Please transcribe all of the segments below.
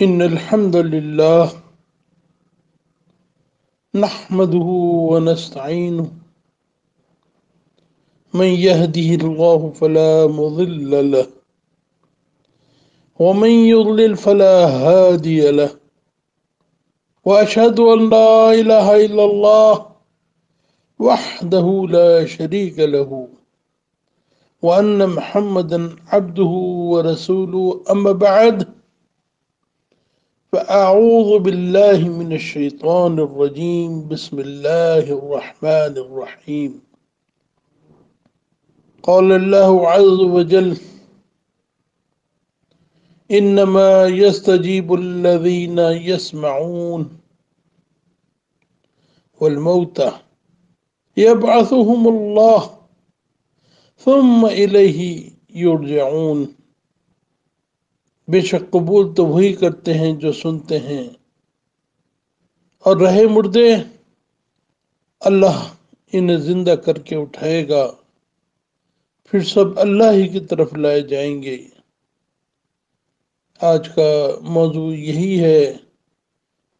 إن الحمد لله نحمده ونستعينه من يهده الله فلا مضل له ومن يضلل فلا هادي له وأشهد أن لا إله إلا الله وحده لا شريك له وأن محمدا عبده ورسوله أما بعد فأعوذ بالله من الشيطان الرجيم بسم الله الرحمن الرحيم قال الله عز وجل إنما يستجيب الذين يسمعون والموتى يبعثهم الله ثم إليه يرجعون بے شک قبول تو وہی کرتے ہیں جو سنتے ہیں اور رہے مردے اللہ انہیں زندہ کر کے اٹھائے گا پھر سب اللہ ہی کی طرف لائے جائیں گے۔ آج کا موضوع یہی ہے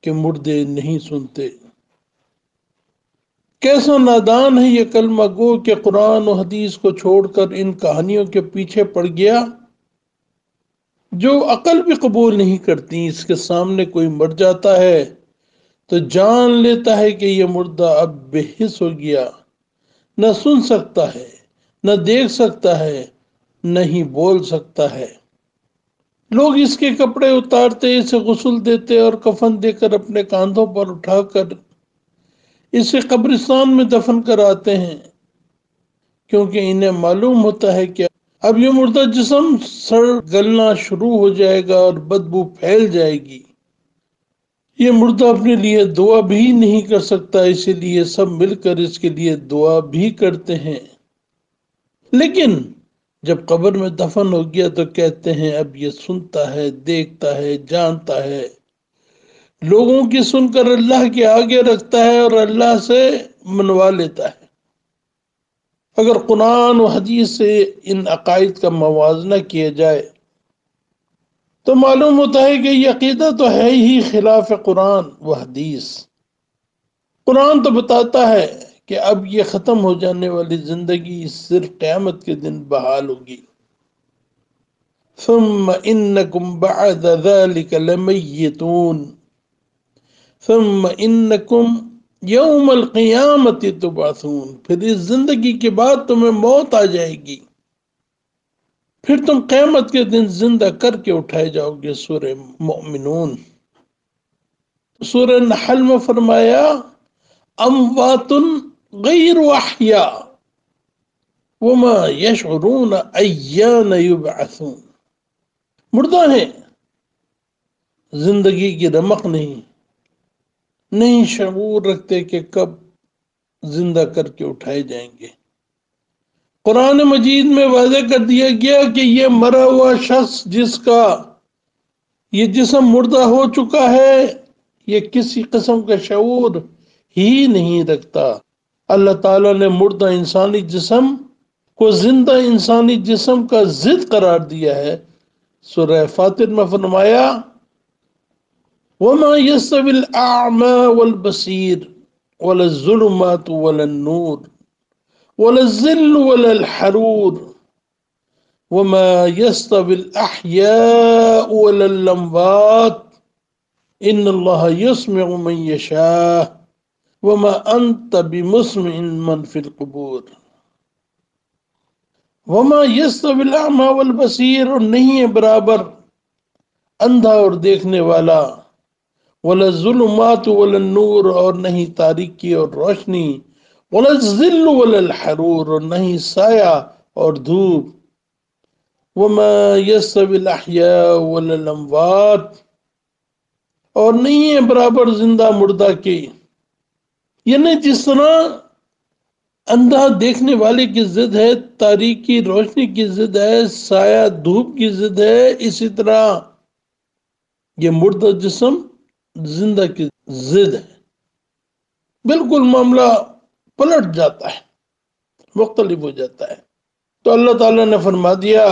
کہ مردے نہیں سنتے۔ کیسا نادان ہے یہ کلمہ گو کہ قرآن و حدیث کو چھوڑ کر ان کہانیوں کے پیچھے پڑ گیا جو عقل بھی قبول نہیں کرتی۔ اس کے سامنے کوئی مر جاتا ہے تو جان لیتا ہے کہ یہ مردہ اب بے حس ہو گیا، نہ سن سکتا ہے، نہ دیکھ سکتا ہے، نہ ہی بول سکتا ہے۔ لوگ اس کے کپڑے اتارتے، اسے غسل دیتے اور کفن دے کر اپنے کاندھوں پر اٹھا کر اسے قبرستان میں دفن کراتے ہیں، کیونکہ انہیں معلوم ہوتا ہے کہ اب یہ مردہ جسم سڑ گلنا شروع ہو جائے گا اور بدبو پھیل جائے گی۔ یہ مردہ اپنے لیے دعا بھی نہیں کر سکتا، اسی لیے سب مل کر اس کے لیے دعا بھی کرتے ہیں، لیکن جب قبر میں دفن ہو گیا تو کہتے ہیں اب یہ سنتا ہے، دیکھتا ہے، جانتا ہے، لوگوں کی سن کر اللہ کے آگے رکھتا ہے اور اللہ سے منوا لیتا ہے۔ اگر قرآن و حدیث سے ان عقائد کا موازنہ کیا جائے تو معلوم ہوتا ہے کہ یہ عقیدہ تو ہے ہی خلاف قرآن و حدیث۔ قرآن تو بتاتا ہے کہ اب یہ ختم ہو جانے والی زندگی صرف قیامت کے دن بحال ہوگی۔ ثم انکم بعد ذلك لمیتون ثم انکم یوم القیامت تبعثون، پھر اس زندگی کے بعد تمہیں موت آ جائے گی، پھر تم قیامت کے دن زندہ کر کے اٹھائے جاؤ گے۔ سورہ مومنون۔ سورہ نحل میں فرمایا اموات غیر احیاء وما یشعرون ایان یبعثون، مردہ ہیں، زندگی کی رمق نہیں شعور رکھتے کہ کب زندہ کر کے اٹھائے جائیں گے۔ قرآن مجید میں واضح کر دیا گیا کہ یہ مرا ہوا شخص جس کا یہ جسم مردہ ہو چکا ہے یہ کسی قسم کا شعور ہی نہیں رکھتا۔ اللہ تعالیٰ نے مردہ انسانی جسم کو زندہ انسانی جسم کا ضد قرار دیا ہے۔ سورہ فاطر میں فرمایا وَمَا يَسْتَوِي الْأَعْمَى وَالْبَصِيرُ وَلَا الظُّلُمَاتُ وَلَا النُّورُ وَلَا الظِّلُّ وَلَا الْحَرُورُ وَمَا يَسْتَوِي الْأَحْيَاءُ وَلَا الْأَمْوَاتُ إِنَّ اللَّهَ يَسْمِعُ مَن يَشَاءُ وَمَا أَنْتَ بِمُسْمِعٍ مَّن فِي الْقُبُورِ۔ وَمَا يَسْتَوِي الْأَعْمَى وَالْبَصِيرُ، اور نہیں ہے برابر اندھا اور دیکھنے والا، وَلَا الظُّلُمَاتُ وَلَا النُّورُ، اور نہیں تاریکی اور روشنی، وَلَا الظِّلُّ وَلَا الْحَرُورُ، اور نہیں سایہ اور دھوپ، وَمَا يَسْتَوِي الْأَحْيَاءُ وَلَا الْأَمْوَاتُ، اور نہیں ہے برابر زندہ مردہ کے۔ یعنی جس طرح اندھا دیکھنے والے کی ضد ہے، تاریکی روشنی کی ضد ہے، سایہ دھوپ کی ضد ہے، اسی طرح یہ مردہ جسم زندہ کی ضد ہے۔ بالکل معاملہ پلٹ جاتا ہے، مختلف ہو جاتا ہے۔ تو اللہ تعالیٰ نے فرما دیا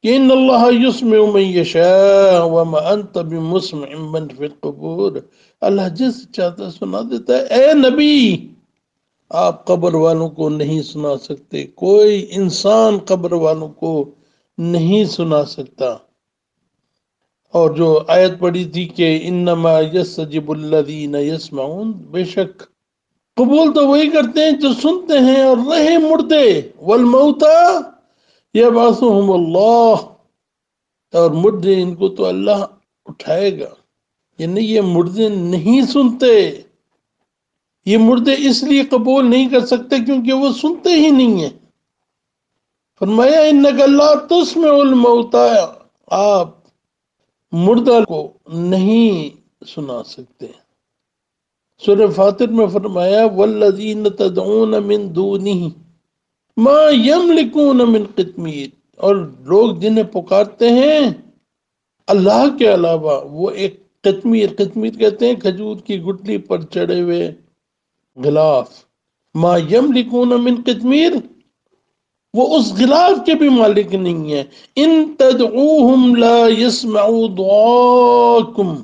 کہ ان اللہ یسمع من یشاء وما انت بمسمع من فی القبور، اللہ جس چاہتا سنا دیتا ہے۔ اے نبی، آپ قبر والوں کو نہیں سنا سکتے، کوئی انسان قبر والوں کو نہیں سنا سکتا۔ اور جو آیت پڑھی تھی کہ انما یستجیب الذین یسمعون، بے شک قبول تو وہی کرتے ہیں جو سنتے ہیں، اور رہے مردے، والموتى یبعثهم اللہ، اور مردے ان کو تو اللہ اٹھائے گا۔ یعنی یہ مردے نہیں سنتے، یہ مردے اس لیے قبول نہیں کر سکتے کیونکہ وہ سنتے ہی نہیں ہیں۔ فرمایا انک لا تسمع الموتى، آپ مردہ کو نہیں سنا سکتے۔ سورہ فاتر میں فرمایا والذین تدعون من دونہ ما یملکون من قطمیر، اور لوگ جنہیں پکارتے ہیں اللہ کے علاوہ، وہ ایک قطمیر، قطمیر کہتے ہیں کھجور کی گٹلی پر چڑھے ہوئے غلاف، ما یملکون من قطمیر، وہ اس غلاف کے بھی مالک نہیں ہیں۔ ان تدعوہم لا يسمعوا دعاءکم،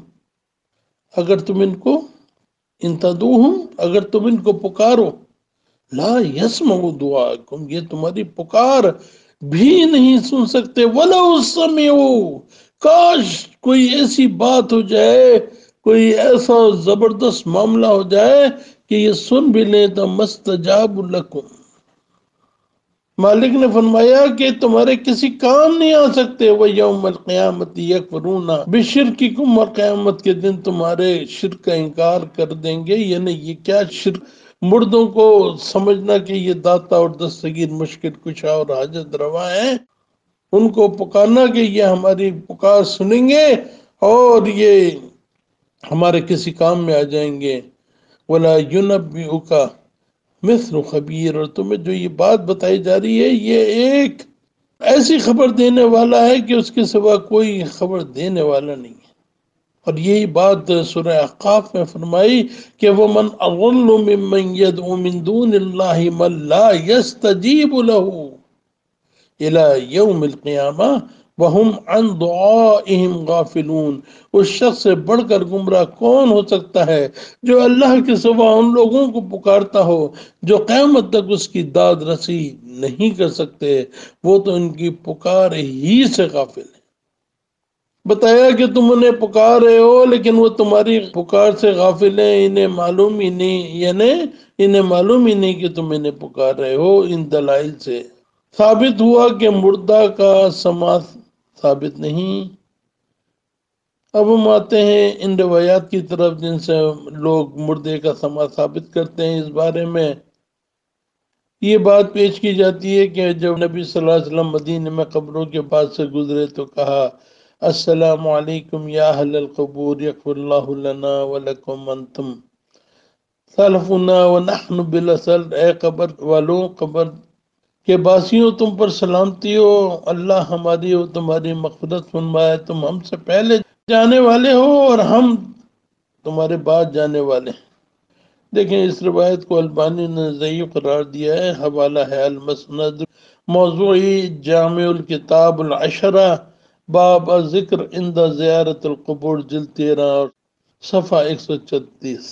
اگر تم ان کو، ان تدعوہم، اگر تم ان کو پکارو، لا يسمعوا دعاءکم، یہ تمہاری پکار بھی نہیں سن سکتے۔ وَلَوْ سَمِعُوا، کاش کوئی ایسی بات ہو جائے، کوئی ایسا زبردست معاملہ ہو جائے کہ یہ سن بھی لیں تو مستجاب لکم، مالک نے فرمایا کہ تمہارے کسی کام نہیں آ سکتے۔ وہ یوم القیامت یکفرون بشرککم، اور قیامت کے دن تمہارے شرک کا انکار کر دیں گے۔ یعنی یہ کیا شرک، مردوں کو سمجھنا کہ یہ داتا اور دستگیر مشکل کشا اور حاجت روا ہیں، ان کو پکارنا کہ یہ ہماری پکار سنیں گے اور یہ ہمارے کسی کام میں آ جائیں گے۔ ولا ينبئک مثل خبیر، اور تمہیں جو یہ بات بتائی جا رہی ہے یہ ایک ایسی خبر دینے والا ہے کہ اس کے سوا کوئی خبر دینے والا نہیں ہے۔ اور یہی بات سورہ احقاف میں فرمائی کہ وَمَنْ أَضَلُّ مِمَّنْ يَدْعُو مِن دُونِ اللَّهِ مَن لَا يَسْتَجِيبُ لَهُ إِلَى يَوْمِ الْقِيَامَةِ وَهُمْ عَنْ دُعَائِهِمْ غَافِلُونَ، اس شخص سے بڑھ کر گمراہ کون ہو سکتا ہے جو اللہ کے سوا ان لوگوں کو پکارتا ہو جو قیامت تک اس کی داد رسی نہیں کر سکتے، وہ تو ان کی پکار ہی سے غافل ہے۔ بتایا کہ تم انہیں پکار رہے ہو لیکن وہ تمہاری پکار سے غافل ہیں، انہیں معلوم ہی نہیں، یعنی انہیں معلوم ہی نہیں کہ تم انہیں پکار رہے ہو۔ ان دلائل سے ثابت ہوا کہ مردہ کا سماع ثابت نہیں۔ اب ہم آتے ہیں ان روایات کی طرف جن سے لوگ مردے کا سماع ثابت کرتے ہیں۔ اس بارے میں یہ بات پیش کی جاتی ہے کہ جب نبی صلی اللہ علیہ وسلم مدینے میں قبروں کے پاس سے گزرے تو کہا السلام علیکم یا اہل القبور یغفر اللہ لنا ولکم انتم سلفنا ونحن بالاصل، اے قبر والوں، قبر کہ باسیوں تم پر سلامتی ہو، اللہ ہماری اور تمہاری مغفرت فرمائے، تم ہم سے پہلے جانے والے ہو اور ہم تمہارے بعد جانے والے ہیں۔ دیکھیں اس روایت کو البانی نے ضعیف قرار دیا ہے، حوالہ ہے المسند موضوعی جامع الکتاب العشرہ باب ذکر عند زیارت القبور جلد 13 اور صفحہ 136۔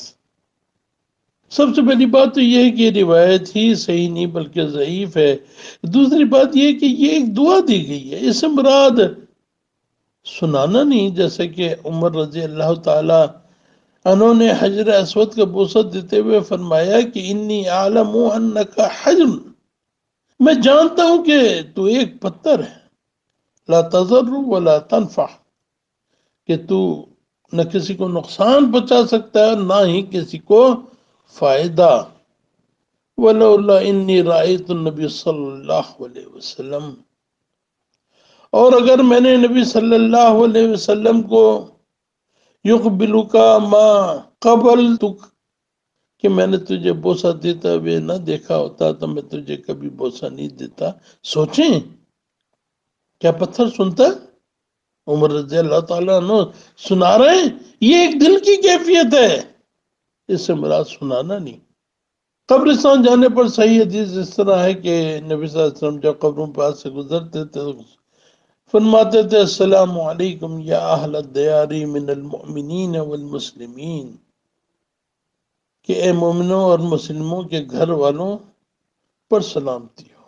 سب سے پہلی بات تو یہ ہے کہ یہ روایت ہی صحیح نہیں بلکہ ضعیف ہے۔ دوسری بات یہ کہ یہ ایک دعا دی گئی ہے، اس سے مراد سنانا نہیں، جیسے کہ عمر رضی اللہ تعالی انہوں نے حجر اسود کا بوسہ دیتے ہوئے فرمایا کہ انی اعلم انک حجر، میں جانتا ہوں کہ تو ایک پتھر ہے، لا تضر ولا تنفع، کہ تو نہ کسی کو نقصان پہنچا سکتا ہے نہ ہی کسی کو فائدہ۔ وَلَوْلَا إِنِّي رَأَيْتُ النَّبِيَّ صلی اللہ علیہ وسلم، اور اگر میں نے نبی صلی اللہ علیہ وسلم کو يُقْبِلُكَ مَا قَبَلْتُكَ، کہ میں نے تجھے بوسہ دیتا ہوئے نہ دیکھا ہوتا تو میں تجھے کبھی بوسہ نہیں دیتا۔ سوچیں کیا پتھر سنتا ہے؟ عمر رضی اللہ تعالیٰ عنہ سنا رہے ہیں، یہ ایک دل کی کیفیت ہے، اس سے مراد سنانا نہیں۔ قبرستان جانے پر صحیح حدیث اس طرح ہے کہ نبی صلی اللہ علیہ وسلم جب قبروں پاس سے گزرتے تھے فرماتے تھے السلام علیکم یا اہل الدیار من المؤمنین والمسلمین، کہ اے مومنوں اور مسلموں کے گھر والوں پر سلامتی ہو،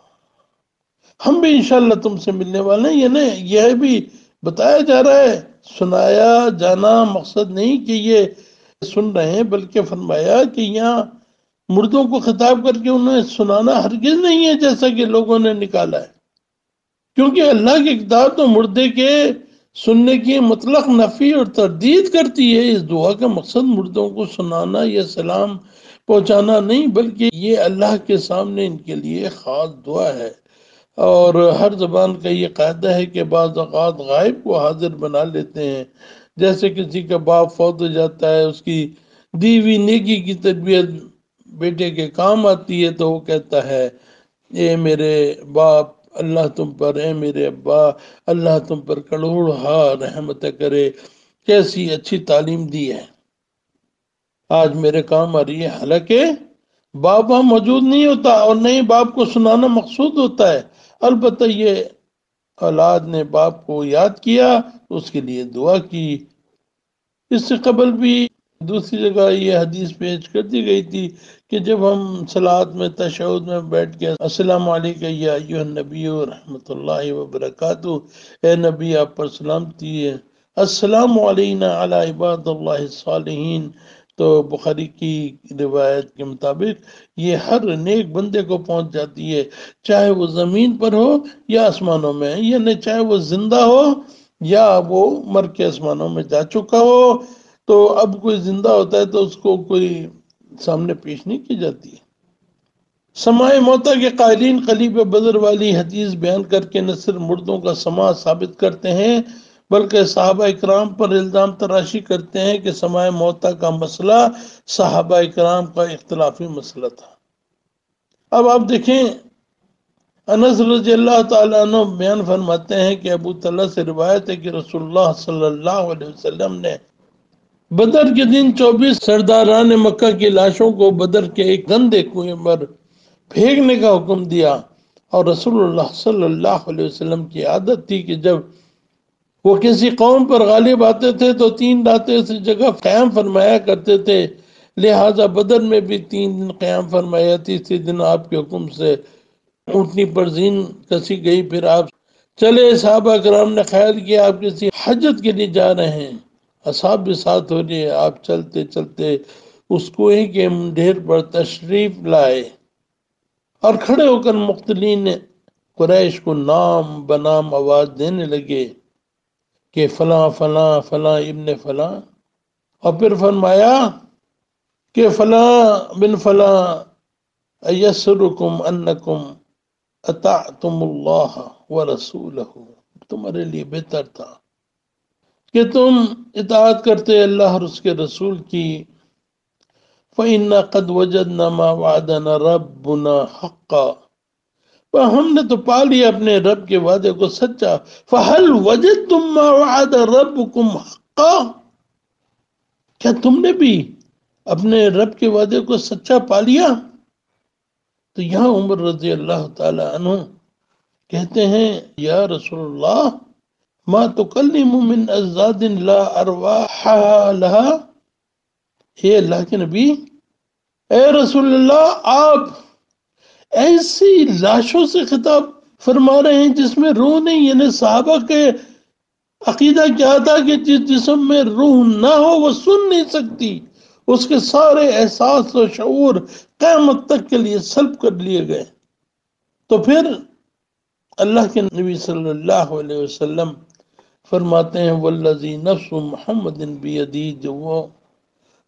ہم بھی انشاءاللہ تم سے ملنے والے ہیں۔ یعنی یہ بھی بتایا جا رہا ہے، سنایا جانا مقصد نہیں کہ یہ سن رہے ہیں، بلکہ فرمایا کہ یہاں مردوں کو خطاب کر کے انہیں سنانا ہرگز نہیں ہے جیسا کہ لوگوں نے نکالا ہے، کیونکہ اللہ کی کتاب تو مردے کے سننے کی مطلق نفی اور تردید کرتی ہے۔ اس دعا کا مقصد مردوں کو سنانا یا سلام پہنچانا نہیں، بلکہ یہ اللہ کے سامنے ان کے لیے خاص دعا ہے۔ اور ہر زبان کا یہ قاعدہ ہے کہ بعض اوقات غائب کو حاضر بنا لیتے ہیں، جیسے کسی کا باپ فوت ہو جاتا ہے، اس کی دی ہوئی نیکی کی تربیت بیٹے کے کام آتی ہے، تو وہ کہتا ہے اے میرے باپ اللہ تم پر، اے میرے ابا اللہ تم پر کروڑ ہا رحمت کرے، کیسی اچھی تعلیم دی ہے، آج میرے کام آ رہی ہے۔ حالانکہ باپ وہاں موجود نہیں ہوتا اور نہیں باپ کو سنانا مقصود ہوتا ہے، البتہ یہ اولاد نے باپ کو یاد کیا تو اس کے لیے دعا کی۔ اس سے قبل بھی دوسری جگہ یہ حدیث پیش کر دی گئی تھی کہ جب ہم صلوات میں تشہد میں بیٹھ کے السلام علیکم یا ایھا النبی رحمۃ اللہ وبرکاتہ، اے نبی آپ پر سلامتی ہے، السلام علینا علی عباد اللہ الصالحین، تو بخاری کی روایت کے مطابق یہ ہر نیک بندے کو پہنچ جاتی ہے، چاہے وہ زمین پر ہو یا آسمانوں میں، یعنی چاہے وہ زندہ ہو یا وہ مر کے آسمانوں میں جا چکا ہو۔ تو اب کوئی زندہ ہوتا ہے تو اس کو کوئی سامنے پیش نہیں کی جاتی ہے۔ سماع موتا کے قائلین قلیب بدر والی حدیث بیان کر کے نہ صرف مردوں کا سماع ثابت کرتے ہیں بلکہ صحابہ اکرام پر الزام تراشی کرتے ہیں کہ سماع موتا کا مسئلہ صحابہ اکرام کا اختلافی مسئلہ تھا۔ اب آپ دیکھیں، انس رضی اللہ تعالیٰ عنہ بیان فرماتے ہیں کہ ابو طلحہ سے روایت ہے کہ رسول اللہ صلی اللہ علیہ وسلم نے بدر کے دن 24 سرداران مکہ کی لاشوں کو بدر کے ایک گندے کنویں پر پھینکنے کا حکم دیا، اور رسول اللہ صلی اللہ علیہ وسلم کی عادت تھی کہ جب وہ کسی قوم پر غالب آتے تھے تو 3 راتیں اس جگہ قیام فرمایا کرتے تھے، لہٰذا بدر میں بھی 3 دن قیام فرمایا، تیسرے دن آپ کے حکم سے اونٹنی پر زین کسی گئی، پھر آپ چلے۔ صحابہ کرام نے خیال کیا آپ کسی حجت کے لیے جا رہے ہیں، اصحاب بھی ساتھ ہو رہے، آپ چلتے چلتے اس کنویں کے ڈھیر پر تشریف لائے اور کھڑے ہو کر مختلین قریش کو نام بنام آواز دینے لگے کہ فلاں فلاں فلاں ابن فلاں، اور پھر فرمایا کہ فلاں بن فلاں ایسرکم انکم اطعتم اللہ ورسولہ، تمہارے لیے بہتر تھا کہ تم اطاعت کرتے اللہ اور اس کے رسول کی، فَإِنَّا قَدْ وَجَدْنَا مَا وَعَدَنَا رَبُّنَا حَقًّا، پر ہم نے تو پا لیا اپنے رب کے وعدے کو سچا، فَهَلْ وَجَدْتُم مَّا وَعَدَ رَبُّكُمْ حَقًّا، کیا تم نے بھی اپنے رب کے وعدے کو سچا پا لیا؟ تو یہاں عمر رضی اللہ تعالی عنہ کہتے ہیں یا رسول اللہ ما تکلم من ازاد لا ارواح لها، اے اللہ کے نبی، اے رسول اللہ، آپ ایسی لاشوں سے خطاب فرما رہے ہیں جس میں روح نہیں، یعنی صحابہ کے عقیدہ کیا تھا کہ جس جسم میں روح نہ ہو وہ سن نہیں سکتی، اس کے سارے احساس و شعور قیامت تک کے لیے سلب کر لیے گئے۔ تو پھر اللہ کے نبی صلی اللہ علیہ وسلم فرماتے ہیں والذی نفس محمد بیدی، جو وہ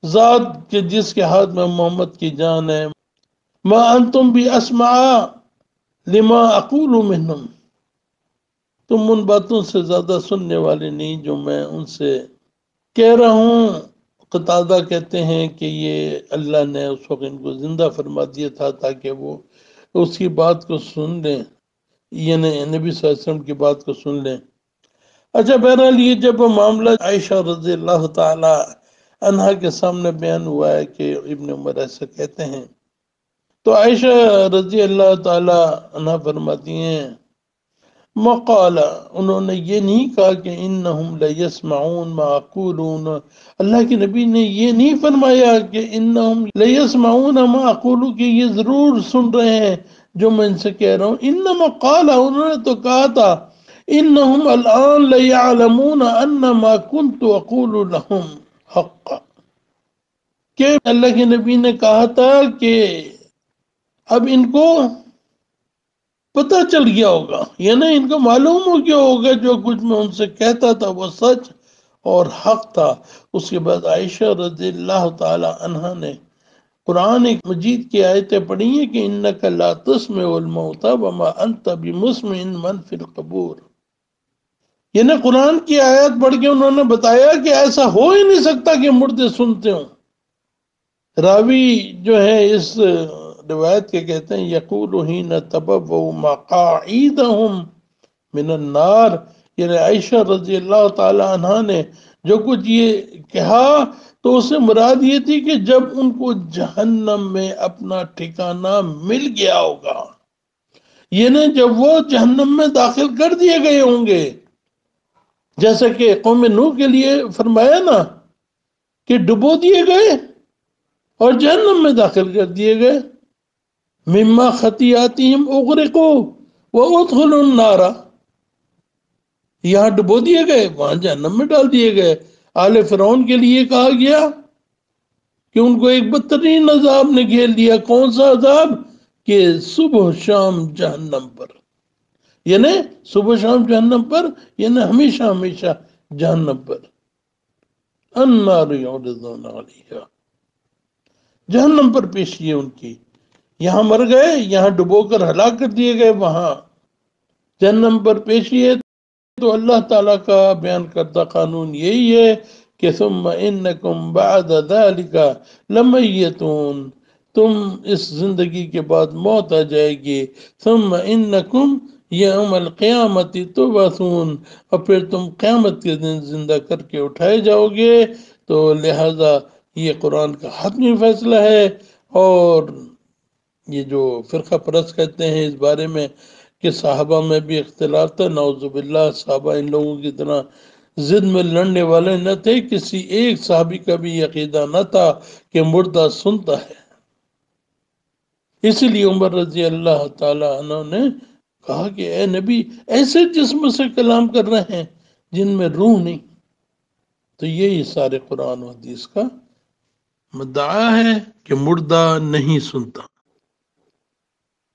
ذات کے جس کے ہاتھ میں محمد کی جان ہے، ما انتم بی اسمع لما اقول منہم، تم ان باتوں سے زیادہ سننے والے نہیں جو میں ان سے کہہ رہا ہوں۔ قتادہ کہتے ہیں کہ یہ اللہ نے اس وقت ان کو زندہ فرما دیا تھا تاکہ وہ اس کی بات کو سن لیں، یعنی نبی صلی اللہ علیہ وسلم کی بات کو سن لیں۔ اچھا، بہرحال یہ جب معاملہ عائشہ رضی اللہ تعالی عنہا کے سامنے بیان ہوا ہے کہ ابن عمر ایسا کہتے ہیں، تو عائشہ رضی اللہ تعالی عنہ فرماتی ہیں مقالا، انہوں نے یہ نہیں کہا کہ انہم لیسمعون ما اقولون، اللہ کے نبی نے یہ نہیں فرمایا کہ انہم لیسمعون ما اقولو، کہ یہ ضرور سن رہے ہیں جو میں ان سے کہہ رہا ہوں. انما قالا، انہوں نے تو کہا تھا انہم الان لیعلمون ان ما کنت اقول لهم حق، کہ اللہ کے نبی نے کہا تھا کہ اب ان کو پتہ چل گیا ہوگا، یعنی ان کو معلوم ہو گیا ہوگا جو کچھ میں ان سے کہتا تھا وہ سچ اور حق تھا. اس کے بعد عائشہ رضی اللہ تعالی عنہ نے قرآن مجید کی آیتیں پڑھی ہیں کہ انک لا تسمع الموتى وما انت بمسمع من فی القبور، یعنی قرآن کی آیت پڑھ کے انہوں نے بتایا کہ ایسا ہو ہی نہیں سکتا کہ مردے سنتے ہوں. راوی جو ہے اس روایت کے کہتے ہیں یقول حین تبوؤ مقاعدہم من النار، یعنی عائشہ رضی اللہ تعالی عنہ نے جو کچھ یہ کہا تو اس سے مراد یہ تھی کہ جب ان کو جہنم میں اپنا ٹھکانہ مل گیا ہوگا، یعنی جب وہ جہنم میں داخل کر دیے گئے ہوں گے، جیسا کہ قوم نوح کے لیے فرمایا نا کہ ڈبو دیے گئے اور جہنم میں داخل کر دیے گئے. مما خطیاتہم اغرقوا وادخلوا النار، یہاں ڈبو دیے گئے وہاں جہنم میں ڈال دیے گئے. آل فرعون کے لیے کہا گیا کہ ان کو ایک بدترین عذاب نے گھیر لیا. کون سا عذاب؟ کہ صبح شام جہنم پر، یعنی صبح شام جہنم پر، یعنی ہمیشہ ہمیشہ جہنم پر. النار یعرضون علیہا، جہنم پر پیشی ہے ان کی. یہاں مر گئے، یہاں ڈبو کر ہلاک کر دیے گئے، وہاں جہنم پر پیشی ہے. تو اللہ تعالیٰ کا بیان کردہ قانون یہی ہے کہ ثم انکم بعد ذلک لمیتون، تم اس زندگی کے بعد موت آ جائے گی. ثم انکم یوم القیامت تبعثون، اور پھر تم قیامت کے دن زندہ کر کے اٹھائے جاؤ گے. تو لہذا یہ قرآن کا حتمی فیصلہ ہے. اور یہ جو فرقہ پرست کہتے ہیں اس بارے میں کہ صحابہ میں بھی اختلاف تھا، نعوذ باللہ، صحابہ ان لوگوں کی طرح ضد میں لڑنے والے نہ تھے. کسی ایک صحابی کا بھی عقیدہ نہ تھا کہ مردہ سنتا ہے. اسی لیے عمر رضی اللہ تعالی عنہ نے کہا کہ اے نبی، ایسے جسم سے کلام کر رہے ہیں جن میں روح نہیں. تو یہی سارے قرآن و حدیث کا مدعا ہے کہ مردہ نہیں سنتا.